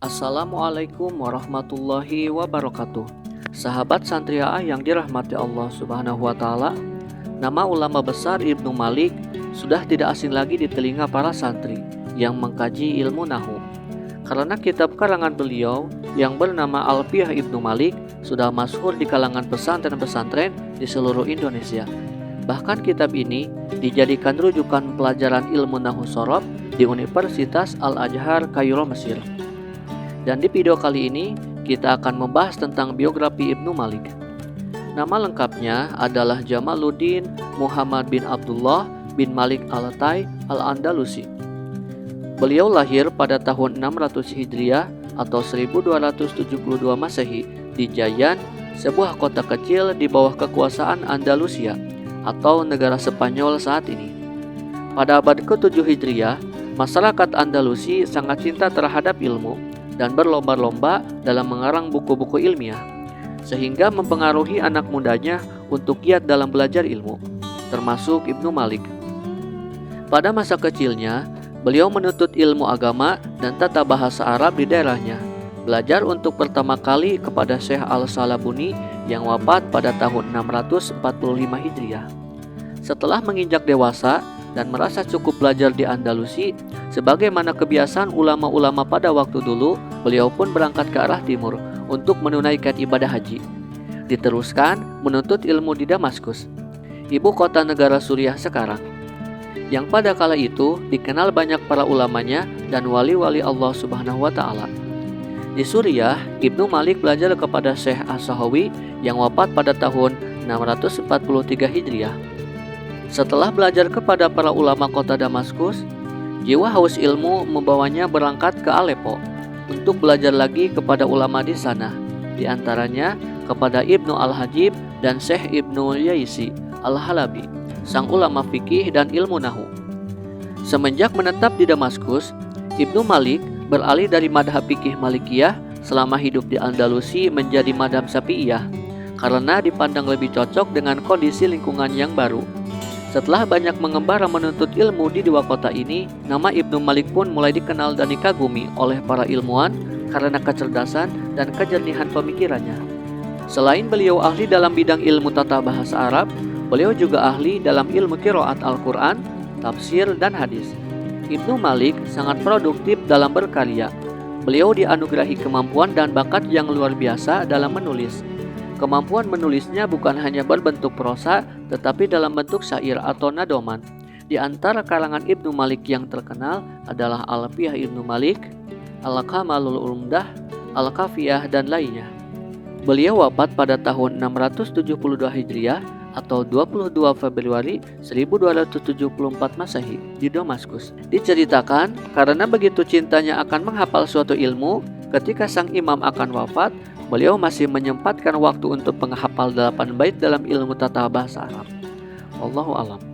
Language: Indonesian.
Assalamualaikum warahmatullahi wabarakatuh. Sahabat Santriah yang dirahmati Allah Subhanahu wa taala, nama ulama besar Ibnu Malik sudah tidak asing lagi di telinga para santri yang mengkaji ilmu nahwu. Karena kitab karangan beliau yang bernama Alfiyah Ibnu Malik sudah masyhur di kalangan pesantren-pesantren di seluruh Indonesia. Bahkan kitab ini dijadikan rujukan pelajaran ilmu nahwu shorof di Universitas Al-Azhar Kairo, Mesir. Dan di video kali ini kita akan membahas tentang biografi Ibnu Malik. Nama lengkapnya adalah Jamaluddin Muhammad bin Abdullah bin Malik Al-Tai Al-Andalusi. Beliau lahir pada tahun 600 Hijriah atau 1272 Masehi di Jayan, sebuah kota kecil di bawah kekuasaan Andalusia atau negara Spanyol saat ini. Pada abad ke-7 Hijriah, masyarakat Andalusi sangat cinta terhadap ilmu dan berlomba-lomba dalam mengarang buku-buku ilmiah, sehingga mempengaruhi anak mudanya untuk giat dalam belajar ilmu, termasuk Ibnu Malik. Pada masa kecilnya, beliau menuntut ilmu agama dan tata bahasa Arab di daerahnya, belajar untuk pertama kali kepada Syekh Al-Salabuni yang wafat pada tahun 645 Hijriah. Setelah menginjak dewasa dan merasa cukup belajar di Andalusi, sebagaimana kebiasaan ulama-ulama pada waktu dulu, beliau pun berangkat ke arah timur untuk menunaikan ibadah haji. Diteruskan menuntut ilmu di Damaskus, ibu kota negara Suriah sekarang, yang pada kala itu dikenal banyak para ulamanya dan wali-wali Allah Subhanahu wa taala. Di Suriah, Ibnu Malik belajar kepada Syekh As-Sahawi yang wafat pada tahun 643 Hijriah. Setelah belajar kepada para ulama kota Damaskus, jiwa haus ilmu membawanya berangkat ke Aleppo untuk belajar lagi kepada ulama di sana, di antaranya kepada Ibnu Al-Hajib dan Syekh Ibnu Yaisi Al-Halabi, sang ulama fikih dan ilmu nahwu. Semenjak menetap di Damaskus, Ibnu Malik beralih dari madhab fikih Malikiyah selama hidup di Andalusi menjadi madhab Syafi'iyah karena dipandang lebih cocok dengan kondisi lingkungan yang baru. Setelah banyak mengembara menuntut ilmu di dua kota ini, nama Ibnu Malik pun mulai dikenal dan dikagumi oleh para ilmuwan karena kecerdasan dan kejernihan pemikirannya. Selain beliau ahli dalam bidang ilmu tata bahasa Arab, beliau juga ahli dalam ilmu qiraat Al-Quran, tafsir, dan hadis. Ibnu Malik sangat produktif dalam berkarya. Beliau dianugerahi kemampuan dan bakat yang luar biasa dalam menulis. Kemampuan menulisnya bukan hanya berbentuk prosa, tetapi dalam bentuk syair atau nadoman. Di antara kalangan Ibnu Malik yang terkenal adalah Alfiyah Ibnu Malik, Al-Kamalul Umdah, Al-Kafiyah, dan lainnya. Beliau wafat pada tahun 672 Hijriah atau 22 Februari 1274 Masehi di Damaskus. Diceritakan karena begitu cintanya akan menghafal suatu ilmu, ketika sang imam akan wafat, beliau masih menyempatkan waktu untuk menghafal 8 bait dalam ilmu tata bahasa Arab. Wallahu a'lam.